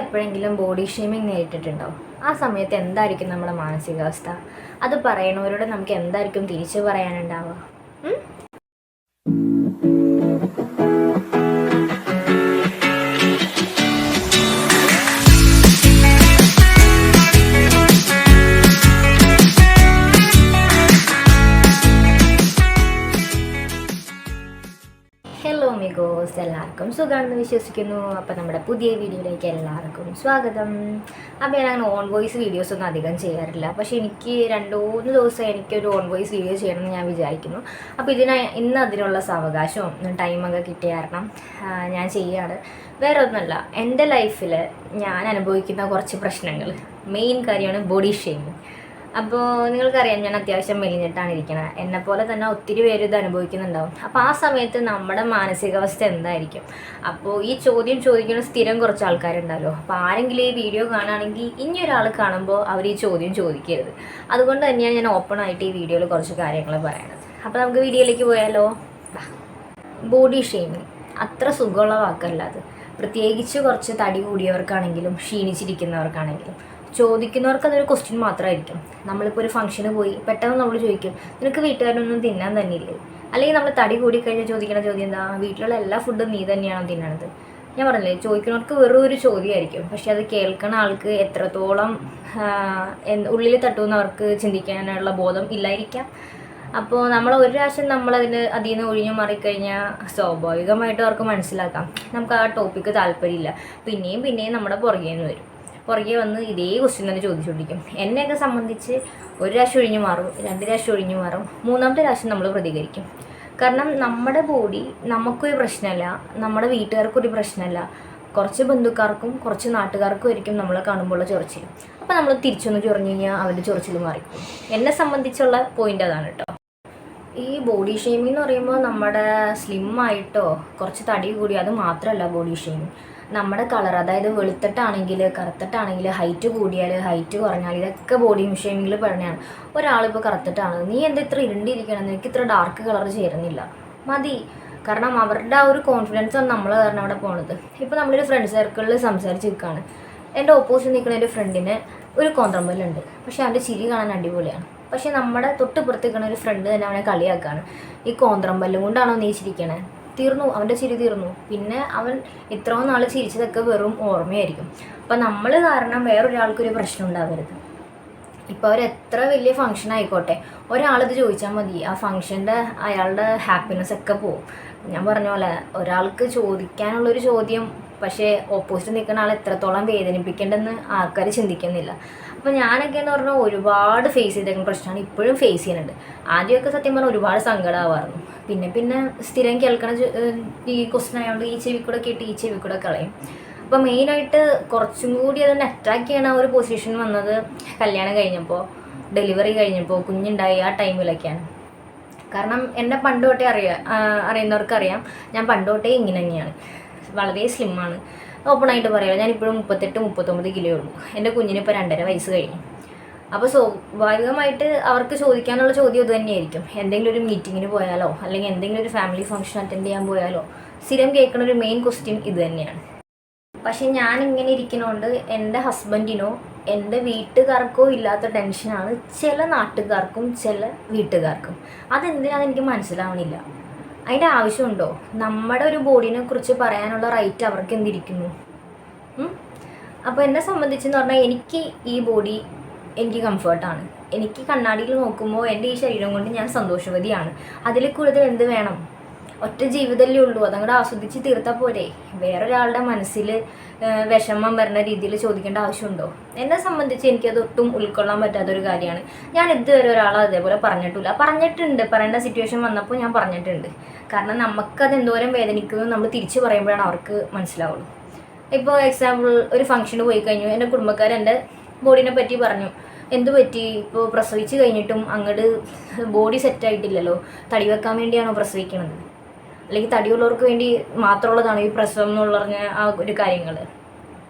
എപ്പോഴെങ്കിലും body shaming നേരിട്ടിട്ടുണ്ടോ? ആ സമയത്ത് എന്തായിരിക്കും നമ്മുടെ മാനസികാവസ്ഥ? അത് പറയണവരോട് നമുക്ക് എന്തായിരിക്കും തിരിച്ചു പറയാനുണ്ടാവുക? ഹലോ മിഗോസ്, എല്ലാവർക്കും സുഖമാണെന്ന് വിശ്വസിക്കുന്നു. അപ്പോൾ നമ്മുടെ പുതിയ വീഡിയോയിലേക്ക് എല്ലാവർക്കും സ്വാഗതം. അപ്പോൾ ഞാൻ ഓൺ വോയിസ് വീഡിയോസ് ഒന്നും അധികം ചെയ്യാറില്ല, പക്ഷേ എനിക്ക് 2-3 ദിവസം എനിക്കൊരു ഓൺ വോയിസ് വീഡിയോ ചെയ്യണമെന്ന് ഞാൻ വിചാരിക്കുന്നു. അപ്പോൾ ഇന്ന് അതിനുള്ള സാവകാശവും ടൈമൊക്കെ കിട്ടിയ കാരണം ഞാൻ ചെയ്യുകയാണ്. വേറെ ഒന്നുമല്ല, എൻ്റെ ലൈഫിൽ ഞാൻ അനുഭവിക്കുന്ന കുറച്ച് പ്രശ്നങ്ങൾ, മെയിൻ കാര്യമാണ് ബോഡി ഷേമിങ്. അപ്പോൾ നിങ്ങൾക്കറിയാം, ഞാൻ അത്യാവശ്യം മെലിഞ്ഞിട്ടാണ് ഇരിക്കുന്നത്. എന്നെപ്പോലെ തന്നെ ഒത്തിരി പേര് ഇത് അനുഭവിക്കുന്നുണ്ടാവും. അപ്പോൾ ആ സമയത്ത് നമ്മുടെ മാനസികാവസ്ഥ എന്തായിരിക്കും? അപ്പോൾ ഈ ചോദ്യം ചോദിക്കുന്ന സ്ഥിരം കുറച്ച് ആൾക്കാരുണ്ടല്ലോ. അപ്പോൾ ആരെങ്കിലും ഈ വീഡിയോ കാണുകയാണെങ്കിൽ ഇനി ഒരാൾ കാണുമ്പോൾ അവർ ഈ ചോദ്യം ചോദിക്കരുത്. അതുകൊണ്ട് തന്നെയാണ് ഞാൻ ഓപ്പൺ ആയിട്ട് ഈ വീഡിയോയിൽ കുറച്ച് കാര്യങ്ങൾ പറയണത്. അപ്പോൾ നമുക്ക് വീഡിയോയിലേക്ക് പോയാലോ? ബോഡി ഷേമിങ് അത്ര സുഖമുള്ള വാക്കല്ല അത്. പ്രത്യേകിച്ച് കുറച്ച് തടി കൂടിയവർക്കാണെങ്കിലും ക്ഷീണിച്ചിരിക്കുന്നവർക്കാണെങ്കിലും ചോദിക്കുന്നവർക്ക് അതൊരു ക്വസ്റ്റ്യൻ മാത്രമായിരിക്കും. നമ്മളിപ്പോൾ ഒരു ഫംഗ്ഷന് പോയി പെട്ടെന്ന് നമ്മൾ ചോദിക്കും, നിനക്ക് വീട്ടുകാരൊന്നും തിന്നാൻ തന്നെ ഇല്ലേ? അല്ലെങ്കിൽ നമ്മൾ തടി കൂടിക്കഴിഞ്ഞാൽ ചോദിക്കുന്ന ചോദ്യം എന്താ, വീട്ടിലുള്ള എല്ലാ ഫുഡും നീ തന്നെയാണോ തിന്നണത്? ഞാൻ പറഞ്ഞില്ലേ, ചോദിക്കുന്നവർക്ക് വെറും ഒരു ചോദ്യമായിരിക്കും. പക്ഷെ അത് കേൾക്കുന്ന ആൾക്ക് എത്രത്തോളം ഉള്ളിൽ തട്ടുന്നവർക്ക് ചിന്തിക്കാനുള്ള ബോധം ഇല്ലായിരിക്കാം. അപ്പോൾ നമ്മൾ ഒരു പ്രാവശ്യം അതിൽ നിന്ന് ഒഴിഞ്ഞു മാറിക്കഴിഞ്ഞാൽ സ്വാഭാവികമായിട്ടും അവർക്ക് മനസ്സിലാക്കാം നമുക്ക് ആ ടോപ്പിക്ക് താല്പര്യമില്ല. പിന്നെയും നമ്മുടെ പുറകെ വന്ന് ഇതേ ക്വസ്റ്റ്യൻ തന്നെ ചോദിച്ചുകൊണ്ടിരിക്കും. എന്നെയൊക്കെ സംബന്ധിച്ച് ഒരു പ്രാവശ്യം ഒഴിഞ്ഞു മാറും, 2 പ്രാവശ്യം ഒഴിഞ്ഞു മാറും, 3ാമത്തെ പ്രാവശ്യം നമ്മൾ പ്രതികരിക്കും. കാരണം നമ്മുടെ ബോഡി നമുക്കൊരു പ്രശ്നമല്ല, നമ്മുടെ വീട്ടുകാർക്കൊരു പ്രശ്നമല്ല, കുറച്ച് ബന്ധുക്കാർക്കും കുറച്ച് നാട്ടുകാർക്കും ആയിരിക്കും നമ്മളെ കാണുമ്പോഴുള്ള ചൊറിച്ചിൽ. അപ്പോൾ നമ്മൾ തിരിച്ചൊന്ന് ചൊറിഞ്ഞു കഴിഞ്ഞാൽ അവൻ്റെ ചൊറിച്ചിൽ മാറിക്കും. എന്നെ സംബന്ധിച്ചുള്ള പോയിൻ്റ് അതാണ് കേട്ടോ. ഈ ബോഡി ഷേമിംഗ് എന്ന് പറയുമ്പോൾ നമ്മുടെ സ്ലിമ്മായിട്ടോ കുറച്ച് തടി കൂടി അത് മാത്രമല്ല ബോഡി ഷേമിങ്. നമ്മുടെ കളർ, അതായത് വെളുത്തിട്ടാണെങ്കിൽ കറുത്തിട്ടാണെങ്കിൽ, ഹൈറ്റ് കൂടിയാൽ ഹൈറ്റ് കുറഞ്ഞാൽ, ഇതൊക്കെ ബോഡി ഷേമിങ്ങിൽ പെടുന്നതാണ്. ഒരാളിപ്പോൾ കറുത്തിട്ടാണ്, നീ എന്താ ഇത്ര ഇരുണ്ടിരിക്കണം, നിനക്ക് ഇത്ര ഡാർക്ക് കളർ ചേരുന്നില്ല, മതി. കാരണം അവരുടെ ആ ഒരു കോൺഫിഡൻസ് ആണ് നമ്മൾ കാരണം അവിടെ പോണത്. ഇപ്പോൾ നമ്മളൊരു ഫ്രണ്ട് സർക്കിളിൽ സംസാരിച്ച് നിൽക്കുകയാണ്. എൻ്റെ ഓപ്പോസിറ്റ് നിൽക്കുന്ന ഒരു ഫ്രണ്ടിന് ഒരു കോന്ത്രമ്പലുണ്ട്, പക്ഷേ അവൻ്റെ ചിരി കാണാൻ അടിപൊളിയാണ്. പക്ഷേ നമ്മുടെ തൊട്ടുപുറത്ത് നിൽക്കുന്ന ഒരു ഫ്രണ്ട് തന്നെ അവനെ കളിയാക്കാണ്, ഈ കോന്ത്രമ്പല്ലും കൊണ്ടാണോ നീ ചിരിക്കണേ? തീർന്നു, അവൻ്റെ ചിരി തീർന്നു. പിന്നെ അവൻ ഇത്രയും നാൾ ചിരിച്ചതൊക്കെ വെറും ഓർമ്മയായിരിക്കും. അപ്പം നമ്മൾ കാരണം വേറൊരാൾക്കൊരു പ്രശ്നം ഉണ്ടാവരുത്. ഇപ്പോൾ അവരെത്ര വലിയ ഫംഗ്ഷൻ ആയിക്കോട്ടെ, ഒരാളിത് ചോദിച്ചാൽ മതി, ആ ഫംഗ്ഷൻ്റെ അയാളുടെ ഹാപ്പിനെസ് ഒക്കെ പോവും. ഞാൻ പറഞ്ഞ പോലെ ഒരാൾക്ക് ചോദിക്കാനുള്ളൊരു ചോദ്യം പക്ഷേ ഓപ്പോസിറ്റ് നിൽക്കുന്ന ആൾ എത്രത്തോളം വേദനിപ്പിക്കേണ്ടെന്ന് ആൾക്കാർ ചിന്തിക്കുന്നില്ല. അപ്പോൾ ഞാനൊക്കെ എന്ന് പറഞ്ഞാൽ ഒരുപാട് ഫേസ് ചെയ്തേക്കുന്ന പ്രശ്നമാണ്, ഇപ്പോഴും ഫേസ് ചെയ്യുന്നുണ്ട്. ആദ്യമൊക്കെ സത്യം പറഞ്ഞാൽ ഒരുപാട് സങ്കടമാവാറുണ്ട്. പിന്നെ സ്ഥിരം കേൾക്കണ ഈ ക്വസ്റ്റൻ ആയതുകൊണ്ട് ഈ ചെവി കൂടെ കേട്ട് ഈ ചെവി കൂടെ കളയും. അപ്പോൾ മെയിനായിട്ട് കുറച്ചും കൂടി അതിനെ അറ്റാക്ക് ചെയ്യണ ഒരു പൊസിഷൻ വന്നത് കല്യാണം കഴിഞ്ഞപ്പോൾ, ഡെലിവറി കഴിഞ്ഞപ്പോൾ, കുഞ്ഞുണ്ടായി ആ ടൈമിലൊക്കെയാണ്. കാരണം എന്നെ പണ്ട് തൊട്ടേ അറിയുന്നവർക്കറിയാം, ഞാൻ പണ്ട് തൊട്ടേ ഇങ്ങനെ തന്നെയാണ്, വളരെ സ്ലിമ്മാണ്. ഓപ്പണായിട്ട് പറയാം, ഞാനിപ്പോഴും 38-39 കിലോ ഉള്ളൂ. എൻ്റെ കുഞ്ഞിന് ഇപ്പോൾ 2.5 വയസ്സ് കഴിഞ്ഞു. അപ്പോൾ സ്വാഭാവികമായിട്ട് അവർക്ക് ചോദിക്കാനുള്ള ചോദ്യം ഇത് തന്നെയായിരിക്കും. എന്തെങ്കിലും ഒരു മീറ്റിങ്ങിന് പോയാലോ, അല്ലെങ്കിൽ എന്തെങ്കിലും ഒരു ഫാമിലി ഫംഗ്ഷൻ അറ്റൻഡ് ചെയ്യാൻ പോയാലോ സ്ഥിരം കേൾക്കുന്ന ഒരു മെയിൻ ക്വസ്റ്റ്യൻ ഇത് തന്നെയാണ്. പക്ഷേ ഞാനിങ്ങനെ ഇരിക്കുന്നതുകൊണ്ട് എൻ്റെ ഹസ്ബൻഡിനോ എൻ്റെ വീട്ടുകാർക്കോ ഇല്ലാത്ത ടെൻഷനാണ് ചില നാട്ടുകാർക്കും ചില വീട്ടുകാർക്കും. അതെന്തിനാണെന്ന് എനിക്ക് മനസ്സിലാവണില്ല. അതിൻ്റെ ആവശ്യമുണ്ടോ? നമ്മുടെ ഒരു ബോഡീനെ കുറിച്ച് പറയാനുള്ള റൈറ്റ് അവർക്ക് എന്തിരിക്കുന്നു? അപ്പോൾ എന്നെ സംബന്ധിച്ചെന്ന് പറഞ്ഞാൽ എനിക്ക് ഈ ബോഡി എനിക്ക് കംഫർട്ടാണ്. എനിക്ക് കണ്ണാടിയിൽ നോക്കുമ്പോൾ എൻ്റെ ഈ ശരീരം കൊണ്ട് ഞാൻ സന്തോഷവതിയാണ്. അതിൽ കൂടുതൽ എന്ത് വേണം? ഒറ്റ ജീവിതമല്ലേ ഉള്ളൂ, അതങ്ങോട്ട് ആസ്വദിച്ച് തീർത്താൽ പോരെ. വേറൊരാളുടെ മനസ്സിൽ വിഷമം വരുന്ന രീതിയിൽ ചോദിക്കേണ്ട ആവശ്യമുണ്ടോ? എന്നെ സംബന്ധിച്ച് എനിക്കത് ഒട്ടും ഉൾക്കൊള്ളാൻ പറ്റാത്തൊരു കാര്യമാണ്. ഞാൻ ഇതുവരെ ഒരാളെ അതേപോലെ പറഞ്ഞിട്ടില്ല. പറയേണ്ട സിറ്റുവേഷൻ വന്നപ്പോൾ ഞാൻ പറഞ്ഞിട്ടുണ്ട്. കാരണം നമുക്കത് എന്തോരം വേദനിക്കുമെന്ന് നമ്മൾ തിരിച്ച് പറയുമ്പോഴാണ് അവർക്ക് മനസ്സിലാവുള്ളൂ. ഇപ്പോൾ എക്സാമ്പിൾ, ഒരു ഫംഗ്ഷന് പോയി കഴിഞ്ഞു, എൻ്റെ കുടുംബക്കാർ എൻ്റെ ബോഡീനെ പറ്റി പറഞ്ഞു, എന്തു പറ്റി, ഇപ്പോൾ പ്രസവിച്ച് കഴിഞ്ഞിട്ടും അങ്ങോട്ട് ബോഡി സെറ്റായിട്ടില്ലല്ലോ, തടി വെക്കാൻ വേണ്ടിയാണോ പ്രസവിക്കണത്? അല്ലെങ്കിൽ തടിയുള്ളവർക്ക് വേണ്ടി മാത്രമുള്ളതാണ് ഈ പ്രസവം എന്നുള്ള പറഞ്ഞ ആ ഒരു കാര്യങ്ങൾ.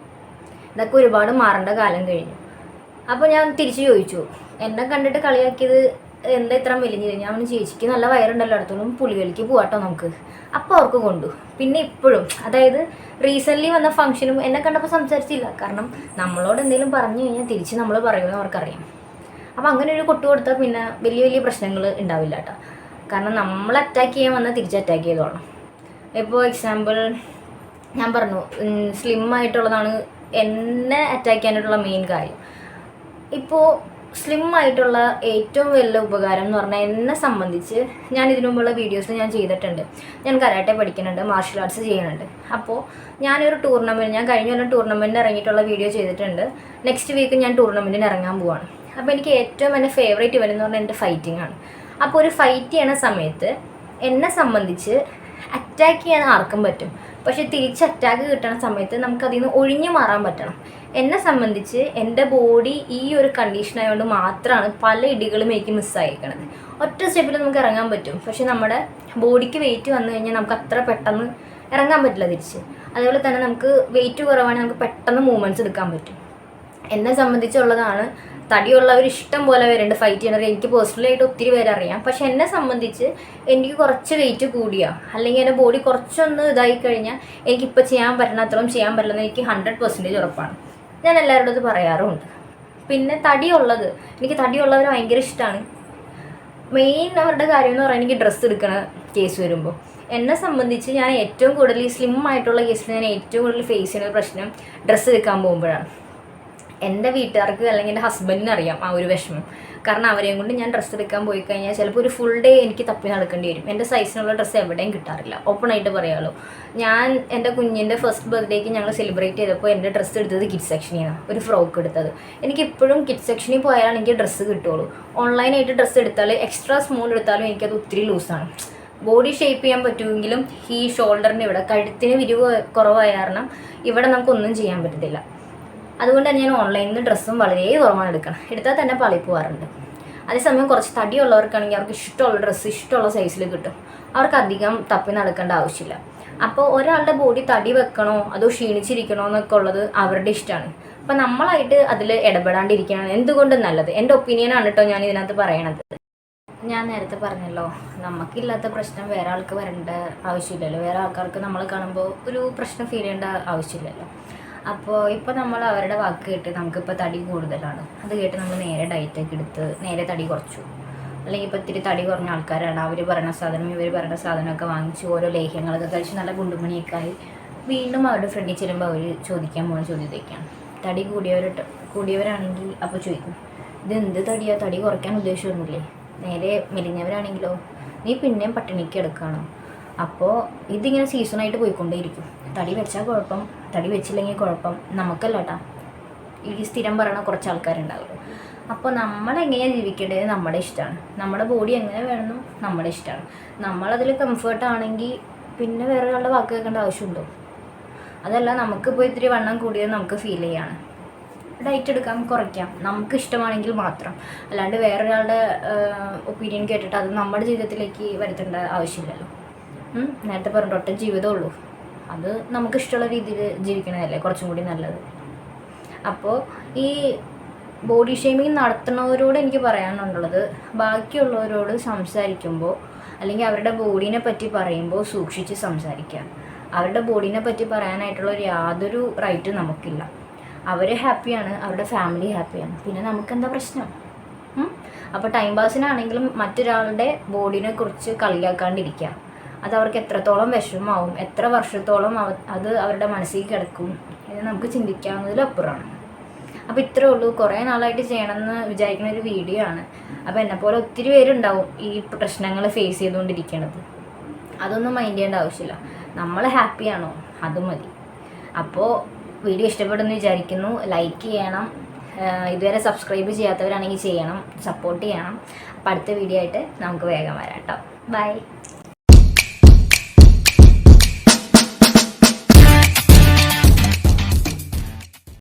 ഇതൊക്കെ ഒരുപാട് മാറേണ്ട കാലം കഴിഞ്ഞു. അപ്പോൾ ഞാൻ തിരിച്ചു ചോദിച്ചു, എന്നെ കണ്ടിട്ട് കളിയാക്കിയത് എന്താ ഇത്ര മെലിഞ്ഞില്ല? ഞാൻ ചേച്ചിക്ക് നല്ല വയറുണ്ടല്ലോ, അടുത്തോളം പുളികളിക്ക് പോകാട്ടോ നമുക്ക്. അപ്പോൾ അവർക്ക് കൊണ്ടു. പിന്നെ ഇപ്പോഴും, അതായത് റീസെൻ്റ്ലി വന്ന ഫംഗ്ഷനും എന്നെ കണ്ടപ്പോൾ സംസാരിച്ചില്ല. കാരണം നമ്മളോട് എന്തെങ്കിലും പറഞ്ഞു കഴിഞ്ഞാൽ തിരിച്ച് നമ്മൾ പറയുമെന്ന് അവർക്കറിയാം. അപ്പോൾ അങ്ങനെ ഒരു കൊട്ടു കൊടുത്താൽ പിന്നെ വലിയ വലിയ പ്രശ്നങ്ങൾ ഉണ്ടാവില്ല കേട്ടോ. കാരണം നമ്മൾ അറ്റാക്ക് ചെയ്യാൻ വന്നാൽ തിരിച്ച് അറ്റാക്ക് ചെയ്തോളണം. ഇപ്പോൾ എക്സാമ്പിൾ ഞാൻ പറഞ്ഞു, സ്ലിം ആയിട്ടുള്ളതാണ് എന്നെ അറ്റാക്ക് ചെയ്യാനായിട്ടുള്ള മെയിൻ കാര്യം. ഇപ്പോൾ സ്ലിം ആയിട്ടുള്ള ഏറ്റവും വലിയ ഉപകാരം എന്ന് പറഞ്ഞാൽ എന്നെ സംബന്ധിച്ച്, ഞാൻ ഇതിനു മുമ്പുള്ള വീഡിയോസിൽ ഞാൻ ചെയ്തിട്ടുണ്ട്. ഞാൻ കരാട്ടെ പഠിക്കുന്നുണ്ട്, മാർഷൽ ആർട്സ് ചെയ്യുന്നുണ്ട്. അപ്പോൾ ഞാനൊരു ടൂർണമെൻറ്റ്, ഞാൻ കഴിഞ്ഞ കൊല്ലം ടൂർണമെൻറ്റിന് ഇറങ്ങിയിട്ടുള്ള വീഡിയോ ചെയ്തിട്ടുണ്ട്. നെക്സ്റ്റ് വീക്ക് ഞാൻ ടൂർണമെൻറ്റിന് ഇറങ്ങാൻ പോവാണ്. അപ്പോൾ എനിക്ക് ഏറ്റവും എൻ്റെ ഫേവറേറ്റ് ഇവൻ എന്ന് പറഞ്ഞാൽ എൻ്റെ ഫൈറ്റിംഗ് ആണ്. അപ്പോൾ ഒരു ഫൈറ്റ് ചെയ്യണ സമയത്ത് എന്നെ സംബന്ധിച്ച് അറ്റാക്ക് ചെയ്യാൻ ആർക്കും പറ്റും, പക്ഷെ തിരിച്ച് അറ്റാക്ക് കിട്ടുന്ന സമയത്ത് നമുക്കതിൽ നിന്ന് ഒഴിഞ്ഞു മാറാൻ പറ്റണം. എന്നെ സംബന്ധിച്ച് എൻ്റെ ബോഡി ഈ ഒരു കണ്ടീഷൻ ആയതുകൊണ്ട് മാത്രമാണ് പല ഇടികളും എനിക്ക് മിസ്സായിരിക്കണത്. ഒറ്റ സ്റ്റെപ്പിൽ നമുക്ക് ഇറങ്ങാൻ പറ്റും, പക്ഷെ നമ്മുടെ ബോഡിക്ക് വെയിറ്റ് വന്നു കഴിഞ്ഞാൽ നമുക്ക് അത്ര പെട്ടെന്ന് ഇറങ്ങാൻ പറ്റില്ല തിരിച്ച്. അതുപോലെ തന്നെ നമുക്ക് വെയിറ്റ് കുറവാണെങ്കിൽ നമുക്ക് പെട്ടെന്ന് മൂവ്മെൻറ്റ്സ് എടുക്കാൻ പറ്റും. എന്നെ സംബന്ധിച്ചുള്ളതാണ്. തടിയുള്ളവർ ഇഷ്ടം പോലെ പേരുണ്ട് ഫൈറ്റ് ചെയ്യണവർ, എനിക്ക് പേഴ്സണലായിട്ട് ഒത്തിരി പേരറിയാം. പക്ഷെ എന്നെ സംബന്ധിച്ച് എനിക്ക് കുറച്ച് വെയിറ്റ് കൂടിയാൽ അല്ലെങ്കിൽ എൻ്റെ ബോഡി കുറച്ചൊന്ന് ഇതായി കഴിഞ്ഞാൽ എനിക്കിപ്പോൾ ചെയ്യാൻ പറ്റണം അത്രയും ചെയ്യാൻ പറ്റില്ലെന്ന് എനിക്ക് 100% ഉറപ്പാണ്. ഞാൻ എല്ലാവരോടും അത് പറയാറുമുണ്ട്. പിന്നെ തടിയുള്ളത്, എനിക്ക് തടിയുള്ളവർ ഭയങ്കര ഇഷ്ടമാണ്. മെയിൻ അവരുടെ കാര്യം എന്ന് പറയാൻ എനിക്ക് ഡ്രസ്സ് എടുക്കണ കേസ് വരുമ്പോൾ എന്നെ സംബന്ധിച്ച് ഞാൻ ഏറ്റവും കൂടുതൽ ഈ സ്ലിം ആയിട്ടുള്ള കേസിൽ ഞാൻ ഏറ്റവും കൂടുതൽ ഫേസ് ചെയ്യുന്ന പ്രശ്നം ഡ്രസ്സ് എടുക്കാൻ പോകുമ്പോഴാണ്. എൻ്റെ വീട്ടുകാർക്ക് അല്ലെങ്കിൽ എൻ്റെ ഹസ്ബൻഡിന് അറിയാം ആ ഒരു വിഷമം. കാരണം അവരെയും കൊണ്ട് ഞാൻ ഡ്രസ്സ് എടുക്കാൻ പോയി കഴിഞ്ഞാൽ ചിലപ്പോൾ ഒരു ഫുൾ ഡേ എനിക്ക് തപ്പി നടക്കേണ്ടി വരും. എൻ്റെ സൈസിനുള്ള ഡ്രസ്സ് എവിടെയും കിട്ടാറില്ല, ഓപ്പൺ ആയിട്ട് പറയാമല്ലോ. ഞാൻ എൻ്റെ കുഞ്ഞിൻ്റെ ഫസ്റ്റ് ബർത്ത്ഡേക്ക് ഞങ്ങൾ സെലിബ്രേറ്റ് ചെയ്തപ്പോൾ എൻ്റെ ഡ്രസ്സ് എടുത്തത് കിഡ്സ് സെക്ഷനിലാണ്, ഒരു ഫ്രോക്ക് എടുത്തത്. എനിക്കിപ്പോഴും കിഡ്സ് സെക്ഷനിൽ പോയാലാണ് എനിക്ക് ഡ്രസ്സ് കിട്ടുള്ളൂ. ഓൺലൈനായിട്ട് ഡ്രസ്സ് എടുത്താൽ എക്സ്ട്രാ സ്മോൾ എടുത്താലും എനിക്കത് ഒത്തിരി ലൂസാണ്. ബോഡി ഷേപ്പ് ചെയ്യാൻ പറ്റുമെങ്കിലും ഈ ഷോൾഡറിൻ്റെ ഇവിടെ കഴുത്തിന് വിരിവ് കുറവായ കാരണം ഇവിടെ നമുക്കൊന്നും ചെയ്യാൻ പറ്റത്തില്ല. അതുകൊണ്ട് തന്നെ ഞാൻ ഓൺലൈനിൽ നിന്ന് ഡ്രസ്സും വളരെ കുറവാണ് എടുക്കണം. എടുത്താൽ തന്നെ പളി പോകാറുണ്ട്. അതേസമയം കുറച്ച് തടിയുള്ളവർക്കാണെങ്കിൽ അവർക്ക് ഇഷ്ടമുള്ള ഡ്രസ്സ് ഇഷ്ടമുള്ള സൈസിൽ കിട്ടും. അവർക്ക് അധികം തപ്പി നടക്കേണ്ട ആവശ്യമില്ല. അപ്പോൾ ഒരാളുടെ ബോഡി തടി വെക്കണോ അതോ ക്ഷീണിച്ചിരിക്കണോ എന്നൊക്കെ ഉള്ളത് അവരുടെ ഇഷ്ടമാണ്. അപ്പോൾ നമ്മളായിട്ട് അതിൽ ഇടപെടാണ്ടിരിക്കുകയാണ് എന്തുകൊണ്ടും നല്ലത്. എൻ്റെ ഒപ്പീനിയനാണ് കേട്ടോ ഞാൻ ഇതിനകത്ത് പറയണത്. ഞാൻ നേരത്തെ പറഞ്ഞല്ലോ, നമുക്കില്ലാത്ത പ്രശ്നം വേറെ ആൾക്ക് വരേണ്ട ആവശ്യമില്ലല്ലോ. വേറെ ആൾക്കാർക്ക് നമ്മൾ കാണുമ്പോൾ ഒരു പ്രശ്നം ഫീൽ ചെയ്യേണ്ട ആവശ്യമില്ലല്ലോ. അപ്പോൾ ഇപ്പോൾ നമ്മൾ അവരുടെ വാക്ക് കേട്ട് നമുക്കിപ്പോൾ തടി കൂടുതലാണ്, അത് കേട്ട് നമ്മൾ നേരെ ഡയറ്റൊക്കെ എടുത്ത് നേരെ തടി കുറച്ചു. അല്ലെങ്കിൽ ഇപ്പോൾ ഇത്തിരി തടി കുറഞ്ഞ ആൾക്കാരാണ്, അവർ പറയുന്ന സാധനം ഇവർ പറയുന്ന സാധനമൊക്കെ വാങ്ങിച്ച് ഓരോ ലേഹ്യങ്ങളൊക്കെ കഴിച്ച് നല്ല ഗുണ്ടുമണിയൊക്കെ ആയി വീണ്ടും അവരുടെ ഫ്രണ്ടിൽ ചെല്ലുമ്പോൾ അവർ ചോദിക്കാൻ പോകുന്ന ചോദ്യത്തേക്കാണ്. തടി കൂടിയവരാണെങ്കിൽ അപ്പോൾ ചോദിക്കും, ഇത് എന്ത് തടിയാ, തടി കുറയ്ക്കാൻ ഉദ്ദേശമൊന്നുമില്ലേ? നേരെ മെലിഞ്ഞവരാണെങ്കിലോ, നീ പിന്നെയും പട്ടിണിക്ക് എടുക്കുകയാണോ? അപ്പോൾ ഇതിങ്ങനെ സീസണായിട്ട് പോയിക്കൊണ്ടേയിരിക്കും. തടി വെച്ചാൽ കുഴപ്പം, തടി വെച്ചില്ലെങ്കിൽ കുഴപ്പം, നമുക്കല്ല കേട്ടോ. ഈ സ്ഥിരം പറയണ കുറച്ച് ആൾക്കാരുണ്ടാവുമല്ലോ. അപ്പോൾ നമ്മളെങ്ങനെയാണ് ജീവിക്കേണ്ടത് നമ്മുടെ ഇഷ്ടമാണ്. നമ്മുടെ ബോഡി എങ്ങനെ വേണമെന്നും നമ്മുടെ ഇഷ്ടമാണ്. നമ്മളതിൽ കംഫേർട്ടാണെങ്കിൽ പിന്നെ വേറെ ഒരാളുടെ വാക്ക് കേൾക്കേണ്ട ആവശ്യമുണ്ടോ? അതല്ല, നമുക്കിപ്പോൾ ഇത്തിരി വണ്ണം കൂടിയത് നമുക്ക് ഫീൽ ചെയ്യാണ്, ഡയറ്റ് എടുക്കാം, കുറയ്ക്കാം, നമുക്ക് ഇഷ്ടമാണെങ്കിൽ മാത്രം. അല്ലാണ്ട് വേറൊരാളുടെ ഒപ്പീനിയൻ കേട്ടിട്ട് അത് നമ്മുടെ ജീവിതത്തിലേക്ക് വരുത്തേണ്ട ആവശ്യമില്ലല്ലോ. നേരത്തെ പറഞ്ഞ ഒറ്റ ജീവിതമുള്ളൂ, അത് നമുക്കിഷ്ടമുള്ള രീതിയിൽ ജീവിക്കണതല്ലേ കുറച്ചും കൂടി നല്ലത്. അപ്പോൾ ഈ ബോഡി ഷേമിങ് നടത്തുന്നവരോട് എനിക്ക് പറയാനുള്ളത്, ബാക്കിയുള്ളവരോട് സംസാരിക്കുമ്പോൾ അല്ലെങ്കിൽ അവരുടെ ബോഡീനെ പറ്റി പറയുമ്പോൾ സൂക്ഷിച്ച് സംസാരിക്കുക. അവരുടെ ബോഡീനെ പറ്റി പറയാനായിട്ടുള്ള യാതൊരു റൈറ്റും നമുക്കില്ല. അവർ ഹാപ്പിയാണ്, അവരുടെ ഫാമിലി ഹാപ്പിയാണ്, പിന്നെ നമുക്കെന്താ പ്രശ്നം? അപ്പോൾ ടൈം പാസിനാണെങ്കിലും മറ്റൊരാളുടെ ബോഡീനെ കുറിച്ച് കളിയാക്കാണ്ടിരിക്കുക. അത് അവർക്ക് എത്രത്തോളം വിഷമമാവും, എത്ര വർഷത്തോളം അത് അവരുടെ മനസ്സിൽ കിടക്കും എന്ന് നമുക്ക് ചിന്തിക്കാവുന്നതിലപ്പുറമാണ്. അപ്പോൾ ഇത്രേ ഉള്ളൂ. കുറേ നാളായിട്ട് ചെയ്യണമെന്ന് വിചാരിക്കുന്ന ഒരു വീഡിയോ ആണ്. അപ്പോൾ എന്നെപ്പോലെ ഒത്തിരി പേരുണ്ടാവും ഈ പ്രശ്നങ്ങൾ ഫേസ് ചെയ്തുകൊണ്ടിരിക്കണത്. അതൊന്നും മൈൻഡ് ചെയ്യേണ്ട ആവശ്യമില്ല. നമ്മൾ ഹാപ്പിയാണോ അത് മതി. അപ്പോൾ വീഡിയോ ഇഷ്ടപ്പെടുമെന്ന് വിചാരിക്കുന്നു. ലൈക്ക് ചെയ്യണം, ഇതുവരെ സബ്സ്ക്രൈബ് ചെയ്യാത്തവരാണെങ്കിൽ ചെയ്യണം, സപ്പോർട്ട് ചെയ്യണം. അപ്പോൾ അടുത്ത വീഡിയോ ആയിട്ട് നമുക്ക് വേഗം വരാം കേട്ടോ. ബൈ.